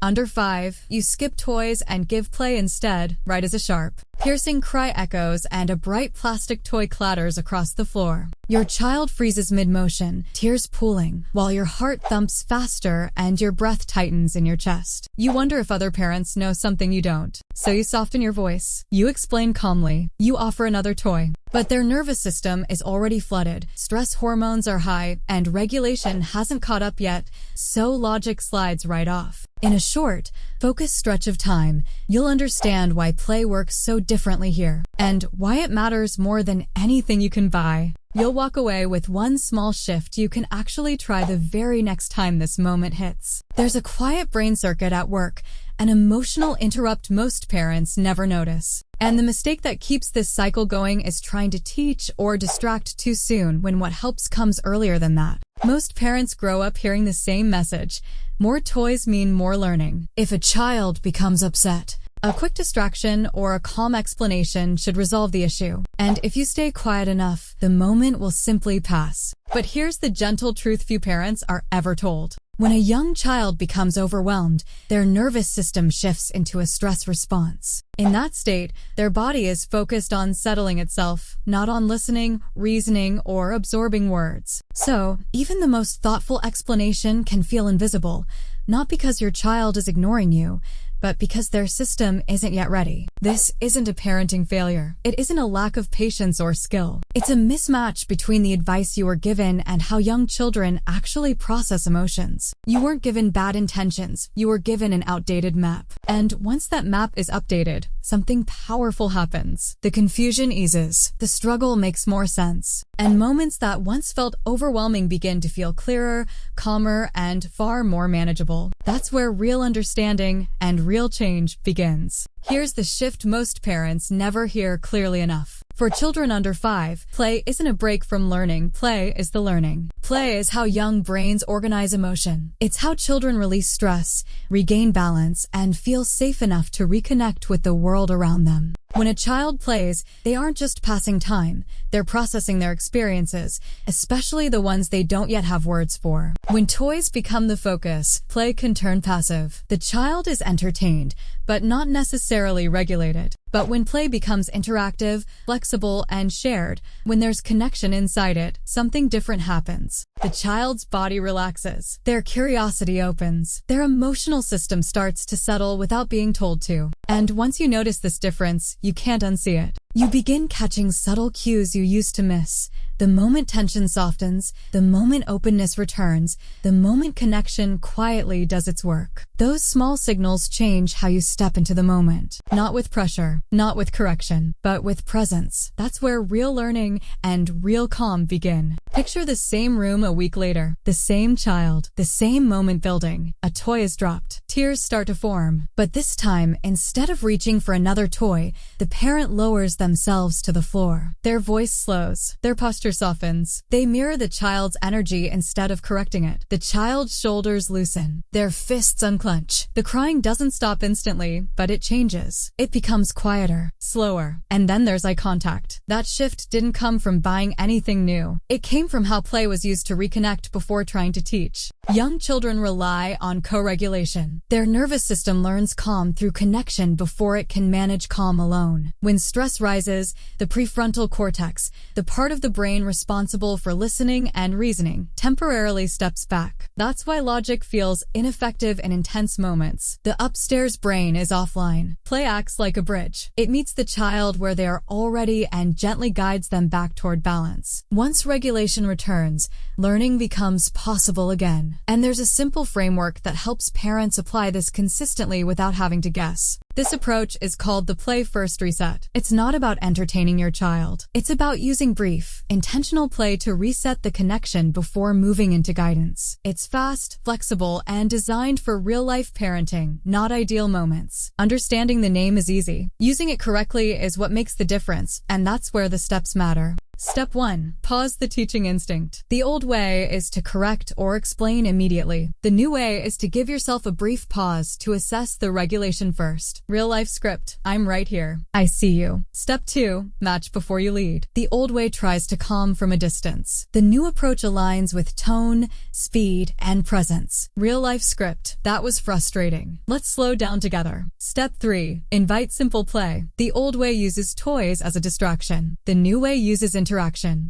Under 5, you skip toys and give play instead, right as a sharp. Piercing cry echoes and a bright plastic toy clatters across the floor. Your child freezes mid-motion, tears pooling, while your heart thumps faster and your breath tightens in your chest. You wonder if other parents know something you don't. So you soften your voice. You explain calmly. You offer another toy. But their nervous system is already flooded, stress hormones are high, and regulation hasn't caught up yet, so logic slides right off. In a short, focused stretch of time, you'll understand why play works so differently here, and why it matters more than anything you can buy. You'll walk away with one small shift you can actually try the very next time this moment hits. There's a quiet brain circuit at work, an emotional interrupt most parents never notice. And the mistake that keeps this cycle going is trying to teach or distract too soon when what helps comes earlier than that. Most parents grow up hearing the same message: more toys mean more learning. If a child becomes upset, a quick distraction or a calm explanation should resolve the issue. And if you stay quiet enough, the moment will simply pass. But here's the gentle truth few parents are ever told. When a young child becomes overwhelmed, their nervous system shifts into a stress response. In that state, their body is focused on settling itself, not on listening, reasoning, or absorbing words. So, even the most thoughtful explanation can feel invisible, not because your child is ignoring you, but because their system isn't yet ready. This isn't a parenting failure. It isn't a lack of patience or skill. It's a mismatch between the advice you were given and how young children actually process emotions. You weren't given bad intentions. You were given an outdated map. And once that map is updated, something powerful happens. The confusion eases. The struggle makes more sense. And moments that once felt overwhelming begin to feel clearer, calmer, and far more manageable. That's where real understanding and real change begins. Here's the shift most parents never hear clearly enough. For children under 5, play isn't a break from learning. Play is the learning. Play is how young brains organize emotion. It's how children release stress, regain balance, and feel safe enough to reconnect with the world around them. When a child plays, they aren't just passing time, they're processing their experiences, especially the ones they don't yet have words for. When toys become the focus, play can turn passive. The child is entertained, but not necessarily regulated. But when play becomes interactive, flexible, and shared, when there's connection inside it, something different happens. The child's body relaxes. Their curiosity opens. Their emotional system starts to settle without being told to. And once you notice this difference, you can't unsee it. You begin catching subtle cues you used to miss. The moment tension softens, the moment openness returns, the moment connection quietly does its work. Those small signals change how you step into the moment. Not with pressure, not with correction, but with presence. That's where real learning and real calm begin. Picture the same room a week later, the same child, the same moment building. A toy is dropped. Tears start to form. But this time, instead of reaching for another toy, the parent lowers themselves to the floor. Their voice slows. Their posture softens. They mirror the child's energy instead of correcting it. The child's shoulders loosen. Their fists unclench. The crying doesn't stop instantly, but it changes. It becomes quieter, slower. And then there's eye contact. That shift didn't come from buying anything new. It came from how play was used to reconnect before trying to teach. Young children rely on co-regulation. Their nervous system learns calm through connection before it can manage calm alone. When stress rises, the prefrontal cortex, the part of the brain responsible for listening and reasoning, temporarily steps back. That's why logic feels ineffective in intense moments. The upstairs brain is offline. Play acts like a bridge. It meets the child where they are already and gently guides them back toward balance. Once regulation returns, learning becomes possible again. And there's a simple framework that helps parents apply this consistently without having to guess. This approach is called the Play First Reset. It's not about entertaining your child. It's about using brief, intentional play to reset the connection before moving into guidance. It's fast, flexible, and designed for real-life parenting, not ideal moments. Understanding the name is easy. Using it correctly is what makes the difference, and that's where the steps matter. Step 1. Pause the teaching instinct. The old way is to correct or explain immediately. The new way is to give yourself a brief pause to assess the regulation first. Real-life script. I'm right here. I see you. Step 2. Match before you lead. The old way tries to calm from a distance. The new approach aligns with tone, speed, and presence. Real-life script. That was frustrating. Let's slow down together. Step 3. Invite simple play. The old way uses toys as a distraction. The new way uses interaction.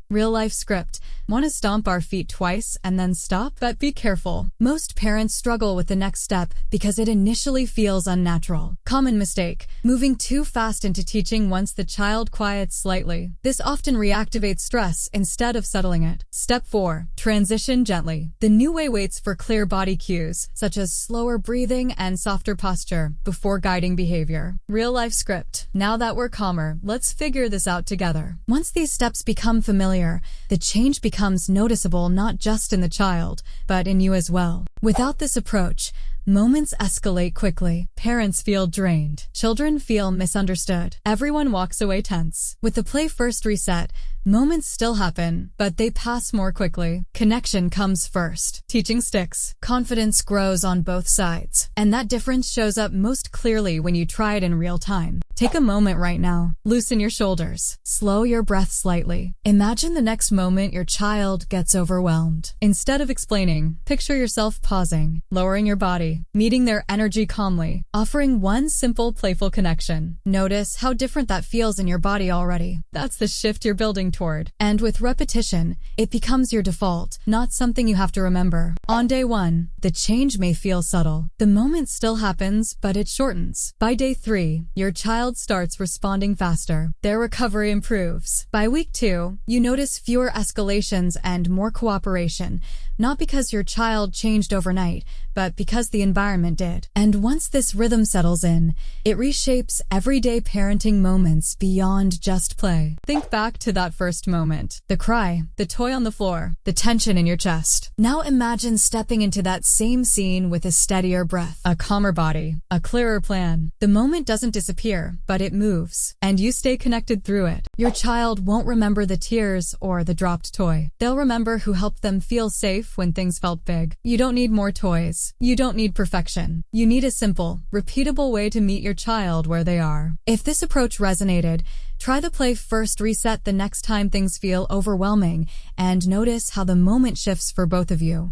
Real-life script. Want to stomp our feet twice and then stop? But be careful. Most parents struggle with the next step because it initially feels unnatural. Common mistake. Moving too fast into teaching once the child quiets slightly. This often reactivates stress instead of settling it. Step 4. Transition gently. The new way waits for clear body cues, such as slower breathing and softer posture, before guiding behavior. Real-life script. Now that we're calmer, let's figure this out together. Once these steps become familiar, the change becomes noticeable not just in the child, but in you as well. Without this approach, moments escalate quickly. Parents feel drained. Children feel misunderstood. Everyone walks away tense. With the play first reset, moments still happen, but they pass more quickly. Connection comes first. Teaching sticks. Confidence grows on both sides. And that difference shows up most clearly when you try it in real time. Take a moment right now. Loosen your shoulders. Slow your breath slightly. Imagine the next moment your child gets overwhelmed. Instead of explaining, picture yourself pausing, lowering your body, meeting their energy calmly, offering one simple, playful connection. Notice how different that feels in your body already. That's the shift you're building toward. And with repetition, it becomes your default, not something you have to remember. On day 1, the change may feel subtle. The moment still happens, but it shortens. By day 3, your child starts responding faster. Their recovery improves. By week 2, you notice fewer escalations and more cooperation, not because your child changed overnight, but because the environment did. And once this rhythm settles in, it reshapes everyday parenting moments beyond just play. Think back to that first moment. The cry, the toy on the floor, the tension in your chest. Now imagine stepping into that same scene with a steadier breath, a calmer body, a clearer plan. The moment doesn't disappear, but it moves, and you stay connected through it. Your child won't remember the tears or the dropped toy. They'll remember who helped them feel safe when things felt big. You don't need more toys. You don't need perfection. You need a simple, repeatable way to meet your child where they are. If this approach resonated, try the play first reset the next time things feel overwhelming, and notice how the moment shifts for both of you.